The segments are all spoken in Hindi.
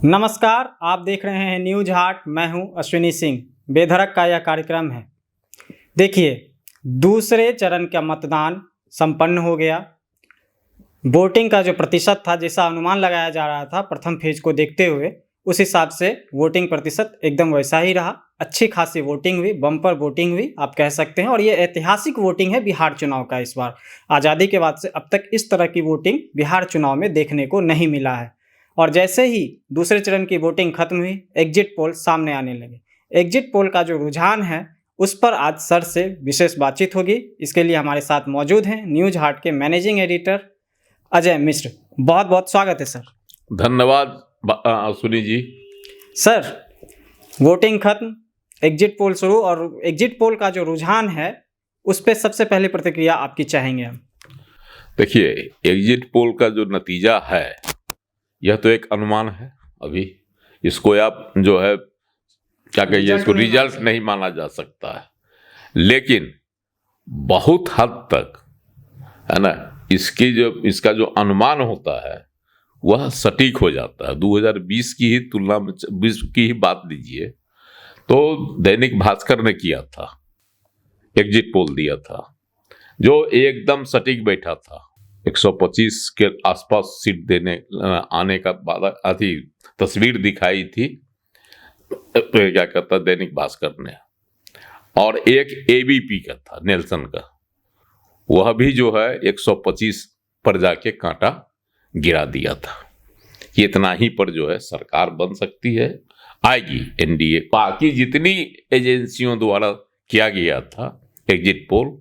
नमस्कार, आप देख रहे हैं न्यूज हाट। मैं हूं अश्विनी सिंह। बेधड़क का यह कार्यक्रम है। देखिए, दूसरे चरण का मतदान संपन्न हो गया। वोटिंग का जो प्रतिशत था, जैसा अनुमान लगाया जा रहा था प्रथम फेज को देखते हुए, उस हिसाब से वोटिंग प्रतिशत एकदम वैसा ही रहा। अच्छी खासी वोटिंग हुई, बम्पर वोटिंग हुई आप कह सकते हैं। और ये ऐतिहासिक वोटिंग है बिहार चुनाव का। इस बार आज़ादी के बाद से अब तक इस तरह की वोटिंग बिहार चुनाव में देखने को नहीं मिला है। और जैसे ही दूसरे चरण की वोटिंग खत्म हुई, एग्जिट पोल सामने आने लगे। एग्जिट पोल का जो रुझान है उस पर आज सर से विशेष बातचीत होगी। इसके लिए हमारे साथ मौजूद हैं न्यूज हाट के मैनेजिंग एडिटर अजय मिश्र। बहुत बहुत स्वागत है सर। धन्यवाद सुनी जी। सर, वोटिंग खत्म, एग्जिट पोल शुरू, और एग्जिट पोल का जो रुझान है उस पर सबसे पहले प्रतिक्रिया आपकी चाहेंगे हम। देखिए, एग्जिट पोल का जो नतीजा है यह तो एक अनुमान है। अभी इसको आप जो है क्या कहिए, इसको रिजल्ट नहीं माना जा सकता है, लेकिन बहुत हद तक है ना, इसका जो अनुमान होता है वह सटीक हो जाता है। 2020 की ही तुलना में 20 की ही बात लीजिए तो दैनिक भास्कर ने किया था, एग्जिट पोल दिया था जो एकदम सटीक बैठा था। 125 के आसपास सीट देने आने का आधी तस्वीर दिखाई थी, क्या कहता दैनिक भास्कर ने। और एक एबीपी का था, नेल्सन का, वह भी जो है 125 पर जाके कांटा गिरा दिया था कि इतना ही पर जो है सरकार बन सकती है, आएगी एनडीए। बाकी जितनी एजेंसियों द्वारा किया गया था एग्जिट पोल,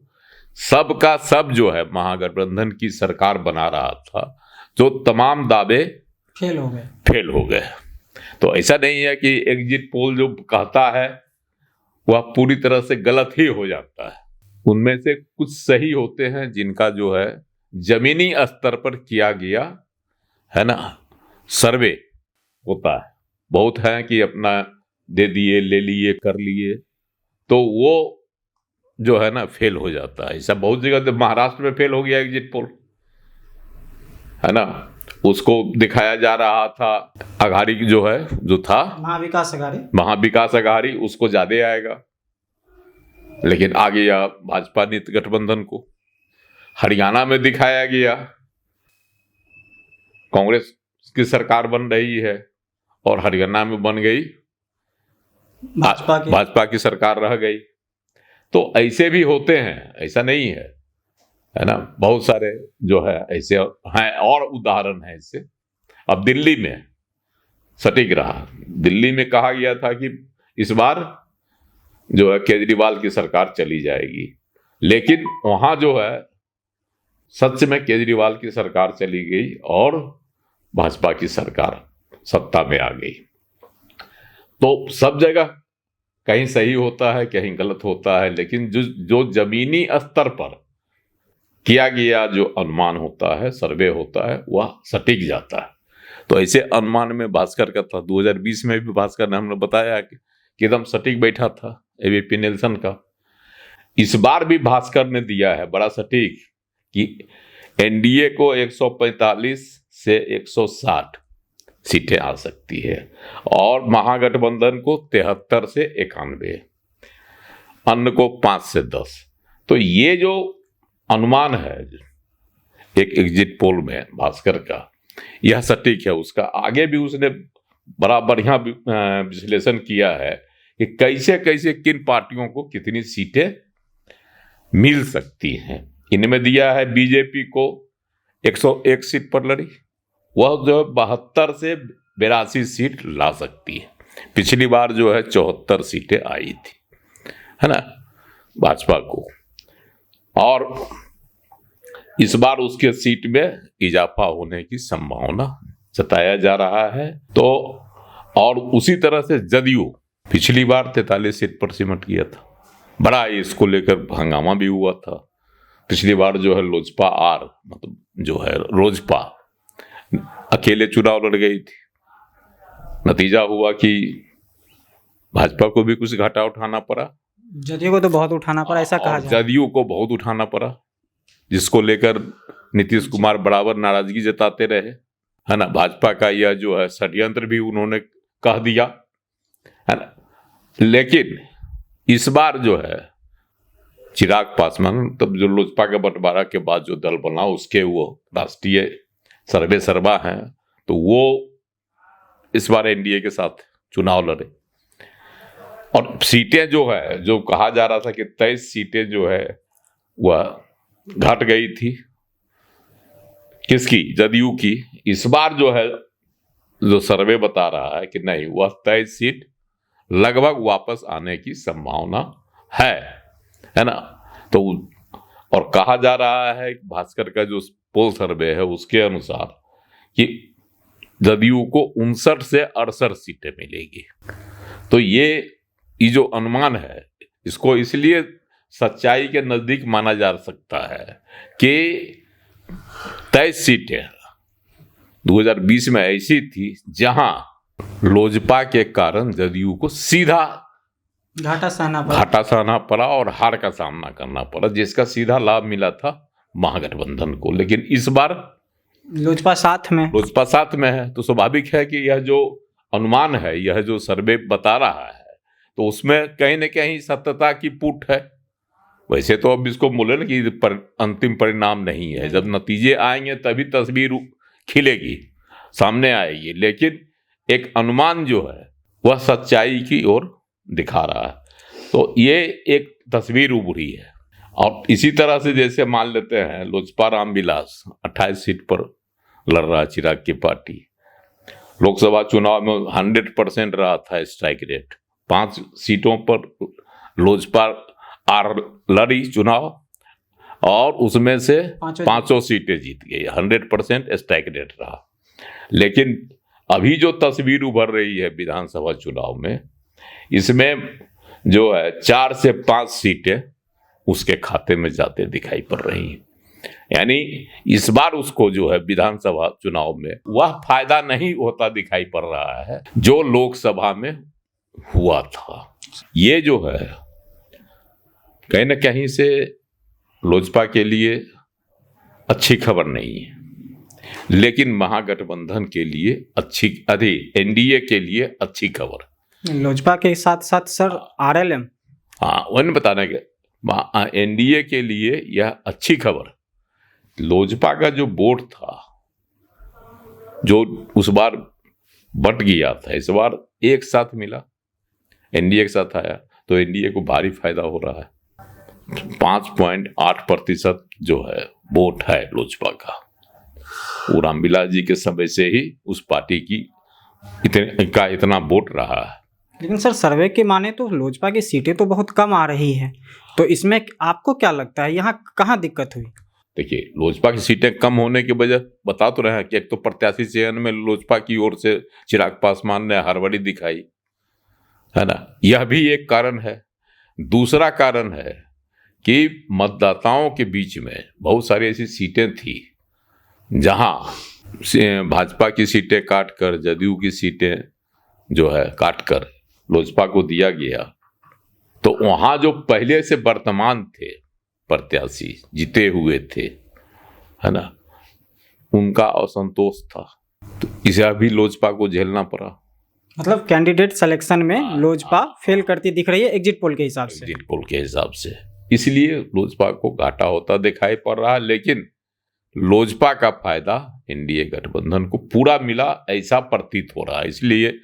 सब का सब जो है महागठबंधन की सरकार बना रहा था, जो तमाम दावे फेल हो गए। तो ऐसा नहीं है कि एग्जिट पोल जो कहता है वह पूरी तरह से गलत ही हो जाता है। उनमें से कुछ सही होते हैं जिनका जो है जमीनी स्तर पर किया गया है ना सर्वे होता है। बहुत है कि अपना दे दिए, ले लिए, कर लिए, तो वो जो है ना फेल हो जाता है। ऐसा बहुत जगह, महाराष्ट्र में फेल हो गया एग्जिट पोल, है ना। उसको दिखाया जा रहा था अघाड़ी जो है, जो था महाविकास अघाड़ी, उसको ज्यादा आएगा, लेकिन आ गया भाजपा नीति गठबंधन को। हरियाणा में दिखाया गया कांग्रेस की सरकार बन रही है और हरियाणा में बन गई भाजपा की सरकार रह गई। तो ऐसे भी होते हैं, ऐसा नहीं है ना। बहुत सारे जो है ऐसे हैं और उदाहरण है इससे। अब दिल्ली में सटीक रहा। दिल्ली में कहा गया था कि इस बार जो है केजरीवाल की सरकार चली जाएगी, लेकिन वहां जो है सच में केजरीवाल की सरकार चली गई और भाजपा की सरकार सत्ता में आ गई। तो सब जगह कहीं सही होता है, कहीं गलत होता है, लेकिन जो जमीनी स्तर पर किया गया जो अनुमान होता है, सर्वे होता है, वह सटीक जाता है। तो ऐसे अनुमान में भास्कर का था। 2020 में भी भास्कर ने हमने बताया कि एकदम सटीक बैठा था एबीपी नेल्सन का। इस बार भी भास्कर ने दिया है बड़ा सटीक कि एनडीए को 145 से 160 सीटें आ सकती है और महागठबंधन को 73 से 91, अन्य को 5 से 10। तो ये जो अनुमान है एक एग्जिट पोल में भास्कर का, यह सटीक है। उसका आगे भी उसने बड़ा बढ़िया विश्लेषण किया है कि कैसे कैसे किन पार्टियों को कितनी सीटें मिल सकती हैं। इनमें दिया है बीजेपी को 101 सीट पर लड़ी, वह जो 72 से 82 सीट ला सकती है। पिछली बार जो है 74 सीटें आई थी, है ना, भाजपा को, और इस बार उसके सीट में इजाफा होने की संभावना जताया जा रहा है। तो और उसी तरह से जदयू पिछली बार 43 सीट पर सिमट गया था। बड़ा इसको लेकर हंगामा भी हुआ था। पिछली बार जो है लोजपा मतलब जो है रोजपा अकेले चुनाव लड़ गई थी। नतीजा हुआ कि भाजपा को भी कुछ घाटा उठाना पड़ा, जदयू को तो बहुत उठाना पड़ा, ऐसा कहा जाए। जदयू को बहुत उठाना पड़ा, जिसको लेकर नीतीश कुमार बराबर नाराजगी जताते रहे। है ना, भाजपा का यह जो है षड्यंत्र भी उन्होंने कह दिया, है ना। लेकिन इस बार जो है चिराग पासवान, तब जो लोजपा के बंटवारा के बाद जो दल बना उसके वो राष्ट्रीय सर्वे सर्वा हैं, तो वो इस बार एनडीए के साथ चुनाव लड़े। और सीटें जो है, जो कहा जा रहा था कि 23 सीटें जो है वह घट गई थी, किसकी, जदयू की। इस बार जो है जो सर्वे बता रहा है कि नहीं, वह 23 सीट लगभग वापस आने की संभावना है ना। तो और कहा जा रहा है भास्कर का जो पोल सर्वे है उसके अनुसार कि जदयू को 59 से 68 सीटें मिलेगी। तो ये जो अनुमान है इसको इसलिए सच्चाई के नजदीक माना जा सकता है कि 23 सीटें 2020 में ऐसी थी जहां लोजपा के कारण जदयू को सीधा घाटा सहना पड़ा और हार का सामना करना पड़ा, जिसका सीधा लाभ मिला था महागठबंधन को। लेकिन इस बार लोजपा साथ में है, तो स्वाभाविक है कि यह जो अनुमान है, यह जो सर्वे बता रहा है, तो उसमें कहीं न कहीं सत्यता की पुट है। वैसे तो अब इसको बोले ना कि अंतिम परिणाम नहीं है, जब नतीजे आएंगे तभी तस्वीर खिलेगी, सामने आएगी। लेकिन एक अनुमान जो है वह सच्चाई की ओर दिखा रहा है, तो ये एक तस्वीर उभरी है। और इसी तरह से जैसे मान लेते हैं लोजपा रामविलास 28 सीट पर लड़ रहा, चिराग की पार्टी। लोकसभा चुनाव में 100% रहा था स्ट्राइक रेट, 5 सीटों पर लोजपा लड़ी चुनाव और उसमें से पांचों सीटें जीत गई, 100% स्ट्राइक रेट रहा। लेकिन अभी जो तस्वीर उभर रही है विधानसभा चुनाव में, इसमें जो है 4 से 5 सीटें उसके खाते में जाते दिखाई पड़ रही हैं। यानी इस बार उसको जो है विधानसभा चुनाव में वह फायदा नहीं होता दिखाई पड़ रहा है जो लोकसभा में हुआ था। ये जो है कहीं न कहीं से लोजपा के लिए अच्छी खबर नहीं है, लेकिन महागठबंधन के लिए एनडीए के लिए अच्छी खबर। लोजपा के साथ साथ सर आरएलएम, हाँ वही बताने के, एनडीए के लिए यह अच्छी खबर। लोजपा का जो वोट था जो उस बार बट गया था, इस बार एक साथ मिला, एनडीए के साथ आया, तो एनडीए को भारी फायदा हो रहा है। 5.8% जो है वोट है लोजपा का। वो रामविलास जी के समय से ही उस पार्टी की इतना वोट रहा है। लेकिन सर सर्वे के माने तो लोजपा की सीटें तो बहुत कम आ रही हैं, तो इसमें आपको क्या लगता है यहाँ कहाँ दिक्कत हुई? देखिए, लोजपा की सीटें कम होने की वजह बता तो रहे हैं कि एक तो प्रत्याशी चयन में लोजपा की ओर से चिराग पासवान ने हड़बड़ी दिखाई, है ना, यह भी एक कारण है। दूसरा कारण है कि मतदाताओं के बीच में बहुत सारी ऐसी सीटें थी जहां भाजपा की सीटें काटकर, जदयू की सीटें जो है काटकर लोजपा को दिया गया, तो वहां जो पहले से वर्तमान थे प्रत्याशी जीते हुए थे, है ना, उनका असंतोष था, तो इसे अभी लोजपा को झेलना पड़ा। मतलब कैंडिडेट सिलेक्शन में लोजपा फेल करती दिख रही है एग्जिट पोल के हिसाब से। इसलिए लोजपा को घाटा होता दिखाई पड़ रहा है, लेकिन लोजपा का फायदा एनडीए गठबंधन को पूरा मिला ऐसा प्रतीत हो रहा है, इसलिए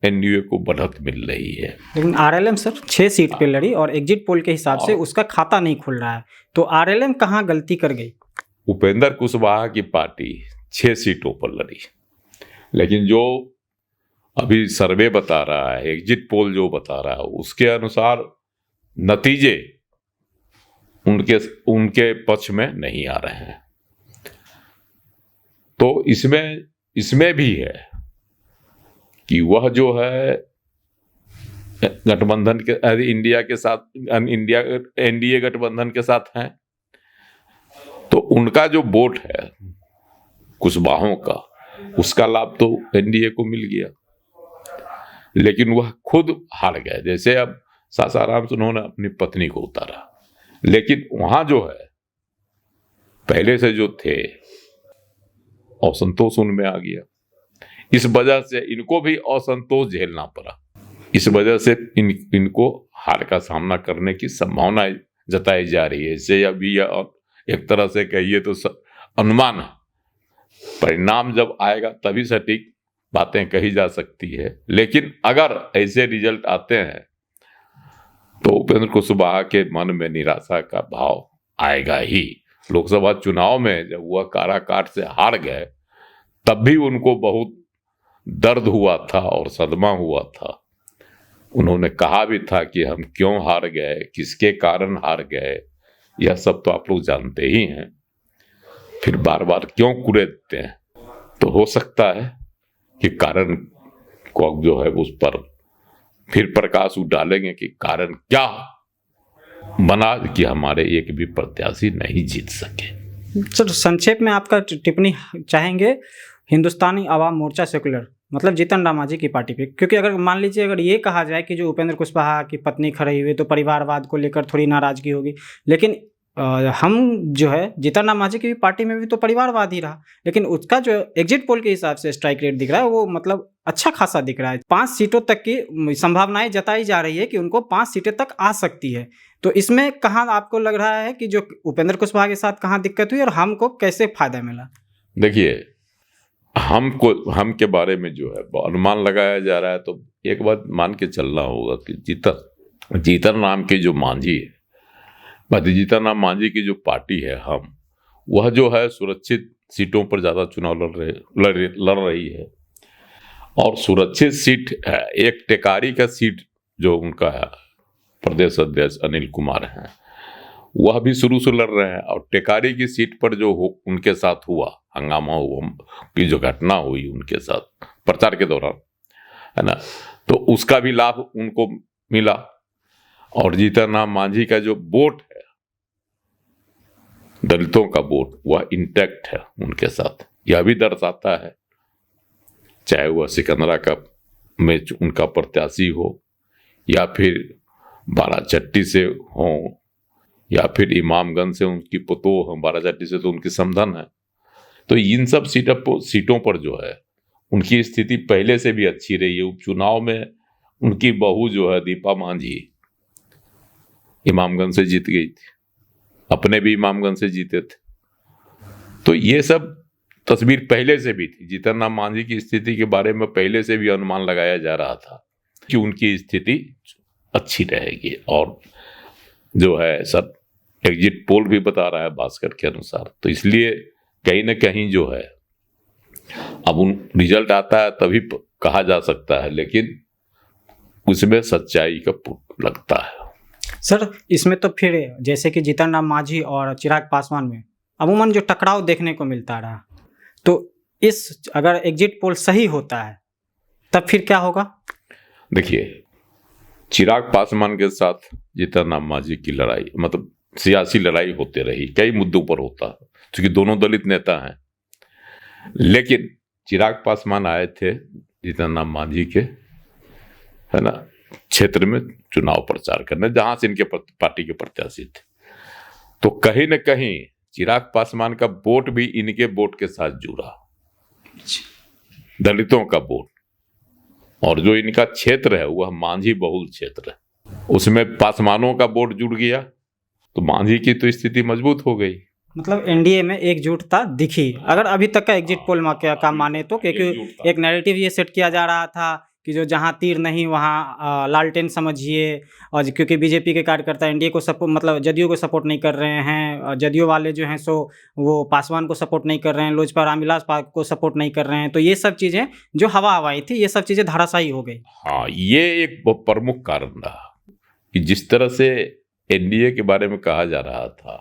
एनडीए को बढ़त मिल रही है। लेकिन आरएलएम सर 6 सीट पे लड़ी और एग्जिट पोल के हिसाब से उसका खाता नहीं खुल रहा है, तो आरएलएम कहाँ गलती कर गई? उपेंद्र कुशवाहा की पार्टी 6 सीटों पर लड़ी, लेकिन जो अभी सर्वे बता रहा है, एग्जिट पोल जो बता रहा है, उसके अनुसार नतीजे उनके पक्ष में नहीं आ रहे हैं। तो इसमें भी है कि वह जो है गठबंधन के इंडिया के साथ एनडीए गठबंधन के साथ हैं, तो उनका जो वोट है कुशवाहों का, उसका लाभ तो एनडीए को मिल गया, लेकिन वह खुद हार गए। जैसे अब सासाराम से उन्होंने अपनी पत्नी को उतारा, लेकिन वहां जो है पहले से जो थे असंतोष उनमें आ गया। इस वजह से इनको भी असंतोष झेलना पड़ा। इस वजह से इनको हार का सामना करने की संभावना जताई जा रही है। इससे अभी एक तरह से कहिए तो अनुमान है। परिणाम जब आएगा तभी सटीक बातें कही जा सकती है। लेकिन अगर ऐसे रिजल्ट आते हैं तो उपेंद्र कुशवाहा के मन में निराशा का भाव आएगा ही। लोकसभा चुनाव में जब वह काराकाट से हार गए तब भी उनको बहुत दर्द हुआ था और सदमा हुआ था। उन्होंने कहा भी था कि हम क्यों हार गए, किसके कारण हार गए, यह सब तो आप लोग जानते ही हैं। फिर बार बार क्यों कुरेदते हैं? तो हो सकता है कि कारण को जो है उस पर फिर प्रकाश डालेंगे कि कारण क्या बना कि हमारे एक भी प्रत्याशी नहीं जीत सके। सर संक्षेप में आपका टिप्पणी चाहेंगे हिंदुस्तानी आवाम मोर्चा सेकुलर मतलब जीतन राम मांझी की पार्टी पे, क्योंकि अगर मान लीजिए अगर ये कहा जाए कि जो उपेंद्र कुशवाहा की पत्नी खड़ी हुई तो परिवारवाद को लेकर थोड़ी नाराजगी होगी, लेकिन हम जो है जीतन राम मांझी की भी पार्टी में भी तो परिवारवाद ही रहा, लेकिन उसका जो एग्जिट पोल के हिसाब से स्ट्राइक रेट दिख रहा है वो मतलब अच्छा खासा दिख रहा है। 5 सीटों तक की संभावनाएं जताई जा रही है कि उनको 5 सीटें तक आ सकती है। तो इसमें कहाँ आपको लग रहा है कि जो उपेंद्र कुशवाहा के साथ कहाँ दिक्कत हुई और हमको कैसे फायदा मिला? देखिए, हम के बारे में जो है अनुमान लगाया जा रहा है, तो एक बात मान के चलना होगा कि जीतन राम के जो मांझी है, जीतन राम मांझी की जो पार्टी है वह जो है सुरक्षित सीटों पर ज्यादा चुनाव लड़ रही है। और सुरक्षित सीट है एक टेकारी का सीट जो उनका है, प्रदेश अध्यक्ष अनिल कुमार हैं, वह भी शुरू से लड़ रहे हैं। और टेकारी की सीट पर जो उनके साथ हुआ हंगामा की जो घटना हुई उनके साथ प्रचार के दौरान, है ना, तो उसका भी लाभ उनको मिला। और जीतन राम मांझी का जो वोट है, दलितों का वोट, वह इंटैक्ट है उनके साथ। यह भी दर्शाता है, चाहे वह सिकंदरा का में उनका प्रत्याशी हो या फिर बाराचट्टी से हो या फिर इमामगंज से उनकी पुतोह हो, बाराचट्टी से तो उनकी समधन है। तो इन सब सीटों पर जो है उनकी स्थिति पहले से भी अच्छी रही है। उपचुनाव में उनकी बहू जो है दीपा मांझी इमामगंज से जीत गई थी, अपने भी इमामगंज से जीते थे। तो ये सब तस्वीर पहले से भी थी। जीतन राम मांझी की स्थिति के बारे में पहले से भी अनुमान लगाया जा रहा था कि उनकी स्थिति अच्छी रहेगी। और जो है सब एग्जिट पोल भी बता रहा है भास्कर के अनुसार। तो इसलिए कहीं ना कहीं जो है अब उन रिजल्ट आता है तभी कहा जा सकता है, लेकिन उसमें सच्चाई का लगता है। सर इसमें तो फिर जैसे कि जीतन राम मांझी और चिराग पासवान में अमूमन जो टकराव देखने को मिलता रहा, तो इस अगर एग्जिट पोल सही होता है तब फिर क्या होगा? देखिए, चिराग पासवान के साथ जीतन राम मांझी की लड़ाई मतलब सियासी लड़ाई होते रही, कई मुद्दों पर होता है क्योंकि दोनों दलित नेता हैं। लेकिन चिराग पासवान आए थे जीतन राम मांझी के, है ना, क्षेत्र में चुनाव प्रचार करने, जहां से इनके पार्टी के प्रत्याशी थे। तो कहीं न कहीं चिराग पासवान का वोट भी इनके वोट के साथ जुड़ा, दलितों का वोट। और जो इनका क्षेत्र है वह मांझी बहुल क्षेत्र है, उसमें पासवानों का वोट जुड़ गया तो मांझी की तो स्थिति मजबूत हो गई। मतलब एनडीए में एकजुटता दिखी अगर अभी तक का एग्जिट पोल का माने तो, क्योंकि एक नैरेटिव ये सेट किया जा रहा था कि जो जहां तीर नहीं वहां लालटेन समझिए। और क्योंकि बीजेपी के कार्यकर्ता एनडीए को सपोर्ट मतलब जदयू को सपोर्ट नहीं कर रहे हैं, जदयू वाले जो हैं सो वो पासवान को सपोर्ट नहीं कर रहे हैं, लोजपा रामविलास को सपोर्ट नहीं कर रहे हैं। तो ये सब चीज़ें जो हवा हवाई थी ये सब चीज़ें धराशायी हो गई। हाँ, ये एक प्रमुख कारण रहा कि जिस तरह से एनडीए के बारे में कहा जा रहा था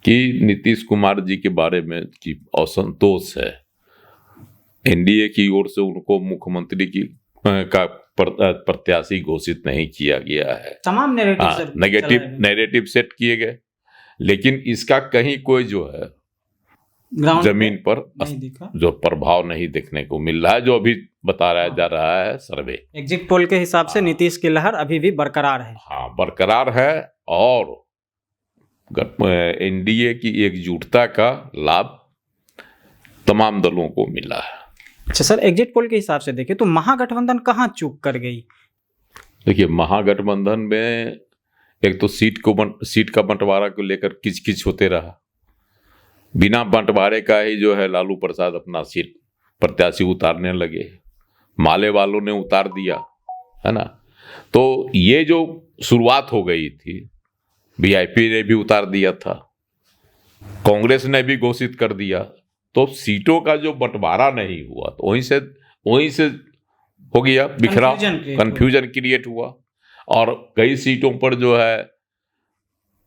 कि नीतीश कुमार जी के बारे में कि असंतोष है, एनडीए की ओर से उनको मुख्यमंत्री की का प्रत्याशी घोषित नहीं किया गया है। तमाम नैरेटिव सेट किए गए, लेकिन इसका कहीं कोई जो है जमीन पर जो प्रभाव नहीं देखने को मिल रहा है, जो अभी बताया जा रहा है सर्वे। एग्जिट पोल के हिसाब से नीतीश की लहर अभी भी बरकरार है। हाँ, बरकरार है। और एनडीए की एकजुटता का लाभ तमाम दलों को मिला है। अच्छा सर, एग्जिट पोल के हिसाब से देखें तो महागठबंधन कहाँ चूक कर गई? देखिए, महागठबंधन में एक तो सीट का बंटवारा को लेकर किचकिच होते रहा। बिना बंटवारे का ही जो है लालू प्रसाद अपना सीट प्रत्याशी उतारने लगे, माले वालों ने उतार दिया, है ना। तो ये जो शुरुआत हो गई थी, वीआईपी ने भी उतार दिया था, कांग्रेस ने भी घोषित कर दिया, तो सीटों का जो बंटवारा नहीं हुआ तो वहीं से हो गया बिखराव, कंफ्यूजन क्रिएट हुआ। और कई सीटों पर जो है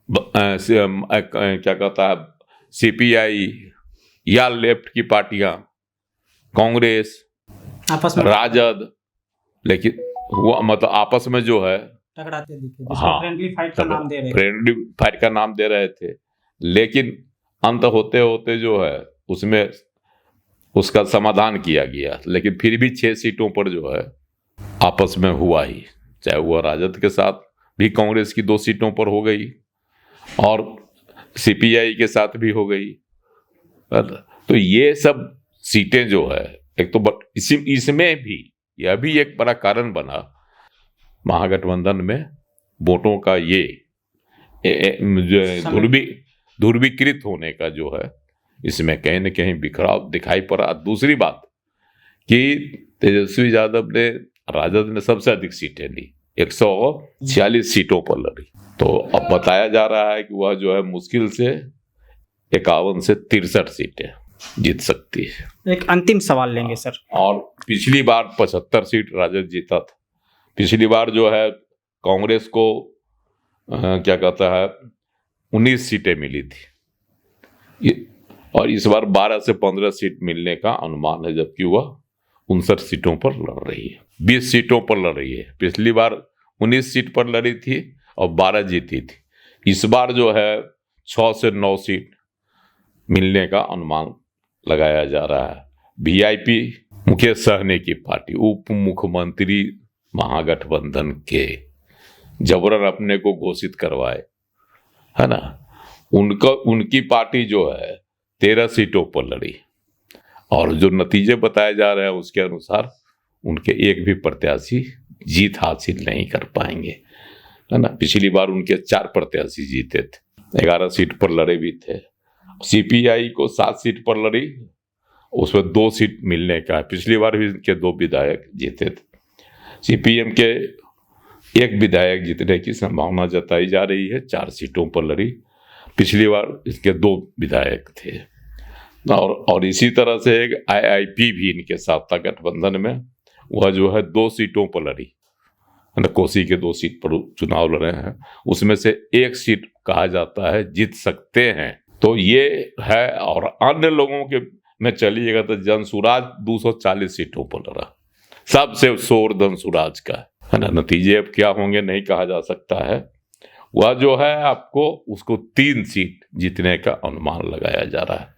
क्या कहता है, सीपीआई या लेफ्ट की पार्टियां, कांग्रेस, आपस में राजद, लेकिन हुआ मतलब आपस में जो है टकराते दिखे, हाँ, फ्रेंडली फाइट का नाम दे रहे फ्रेंडली फाइट का नाम दे रहे थे, लेकिन अंत होते होते जो है उसमें उसका समाधान किया गया। लेकिन फिर भी 6 सीटों पर जो है आपस में हुआ ही, चाहे वह राजद के साथ भी कांग्रेस की 2 सीटों पर हो गई और सीपीआई के साथ भी हो गई। तो ये सब सीटें जो है, एक तो इसमें भी यह भी एक बड़ा कारण बना महागठबंधन में वोटों का ये जो ध्रुवीकृत होने का जो है, इसमें कहीं न कहीं बिखराव दिखाई पड़ा। दूसरी बात कि तेजस्वी यादव ने, राजद ने सबसे अधिक सीटें ली, 146 सीटों पर लड़ी। तो अब बताया जा रहा है कि वह जो है मुश्किल से 51 से 63 सीटें जीत सकती है। एक अंतिम सवाल लेंगे सर। और पिछली बार 75 सीट राजद जीता था। पिछली बार जो है कांग्रेस को क्या कहता है 19 सीटें मिली थी, और इस बार 12 से 15 सीट मिलने का अनुमान है, जबकि वह 59 सीटों पर लड़ रही है, 20 सीटों पर लड़ रही है। पिछली बार 19 सीट पर लड़ी थी और 12 जीती थी। इस बार जो है 6 से 9 सीट मिलने का अनुमान लगाया जा रहा है। वीआईपी, मुकेश सहनी की पार्टी, उप मुख्यमंत्री महागठबंधन के जबरन अपने को घोषित करवाए, है ना, उनकी पार्टी जो है 13 सीटों पर लड़ी, और जो नतीजे बताए जा रहे हैं उसके अनुसार उनके एक भी प्रत्याशी जीत हासिल नहीं कर पाएंगे, है ना। पिछली बार उनके 4 प्रत्याशी जीते थे, 11 सीट पर लड़े भी थे। सीपीआई को 7 सीट पर लड़ी, उसमें 2 सीट मिलने का है। पिछली बार भी इनके 2 विधायक जीते थे। सीपीएम के 1 विधायक जीतने की संभावना जताई जा रही है, 4 सीटों पर लड़ी। पिछली बार इसके 2 विधायक थे। और इसी तरह से एक आईआईपी भी इनके साथ था गठबंधन में, वह जो है 2 सीटों पर लड़ी, है ना। कोसी के 2 सीट पर चुनाव लड़े हैं, उसमें से 1 सीट कहा जाता है जीत सकते हैं। तो ये है। और अन्य लोगों के में चलिएगा तो जनसुराज 240 सीटों पर लड़ा, सबसे शोर धनसुराज का, है ना। नतीजे अब क्या होंगे नहीं कहा जा सकता है। वह जो है आपको उसको 3 सीट जीतने का अनुमान लगाया जा रहा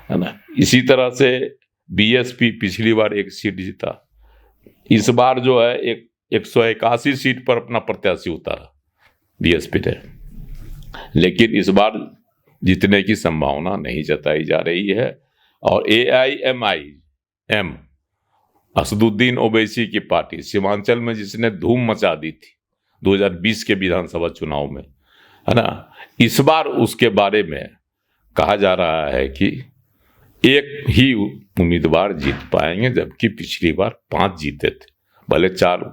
है ना। इसी तरह से बीएसपी पिछली बार 1 सीट जीता, इस बार जो है 181 सीट पर अपना प्रत्याशी उतारा बीएसपी ने, लेकिन इस बार जीतने की संभावना नहीं जताई जा रही है। और AIMIM, असदुद्दीन ओवैसी की पार्टी, सीमांचल में जिसने धूम मचा दी थी 2020 के विधानसभा चुनाव में, है ना, इस बार उसके बारे में कहा जा रहा है कि 1 ही उम्मीदवार जीत पाएंगे, जबकि पिछली बार 5 जीते थे। भले 4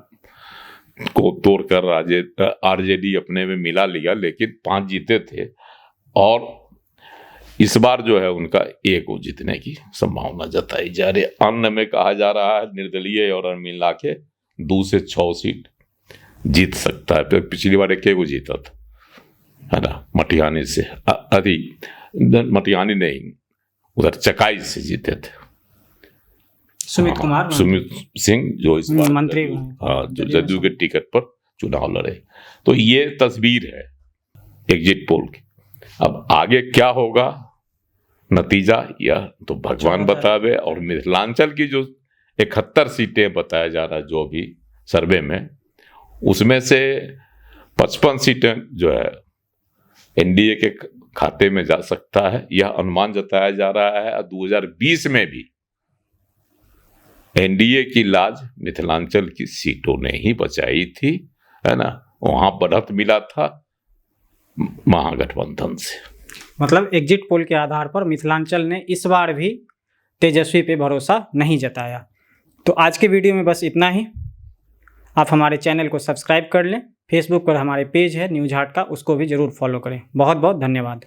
को तोड़कर आरजेडी अपने में मिला लिया, लेकिन 5 जीते थे। और इस बार जो है उनका 1 को जीतने की संभावना जताई जा रही है। अन्य में कहा जा रहा है निर्दलीय और मिला के 2 से 6 सीट जीत सकता है। पिछली बार 1 को जीता था, है ना, मटिहानी से, मटिहानी नहीं, उधर चकाई से जीते थे सुमित कुमार, सुमित सिंह, जो इस बार मंत्री, जो जदयू के टिकट पर चुनाव लड़े। तो ये तस्वीर है एग्जिट पोल की। अब आगे क्या होगा नतीजा, यह तो भगवान बतावे। और मिथिलांचल की जो 71 सीटें बताया जा रहा है जो भी सर्वे में, उसमें से 55 सीटें जो है एनडीए के खाते में जा सकता है, यह अनुमान जताया जा रहा है। 2020 में भी एनडीए की लाज मिथिलांचल की सीटों ने ही बचाई थी, है ना। वहां बढ़त मिला था महागठबंधन से। मतलब एग्जिट पोल के आधार पर मिथिलांचल ने इस बार भी तेजस्वी पे भरोसा नहीं जताया। तो आज के वीडियो में बस इतना ही। आप हमारे चैनल को सब्सक्राइब कर लें। फेसबुक पर हमारे पेज है न्यूज़ हाट का, उसको भी ज़रूर फॉलो करें। बहुत बहुत धन्यवाद।